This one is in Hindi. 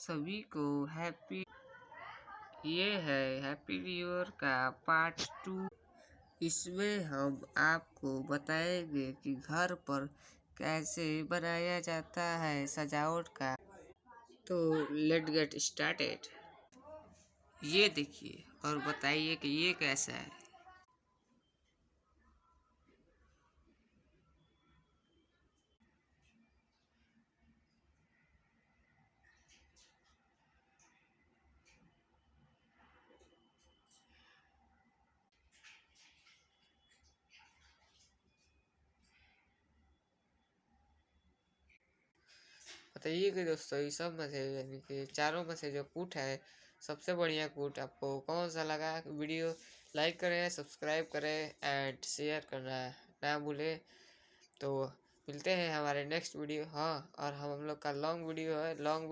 सभी को हैप्पी। ये है हैप्पी न्यू ईयर का पार्ट 2। इसमें हम आपको बताएंगे कि घर पर कैसे बनाया जाता है सजावट का। तो लेट गेट स्टार्टेड। ये देखिए और बताइए कि ये कैसा है। बताइए कि दोस्तों ये सब में से यानी कि चारों में से जो कूट है सबसे बढ़िया कूट आपको कौन सा लगा। वीडियो लाइक करें, सब्सक्राइब करें एंड शेयर करना ना भूलें। तो मिलते हैं हमारे नेक्स्ट वीडियो। हाँ, और हम लोग का लॉन्ग वीडियो है, लॉन्ग वीडियो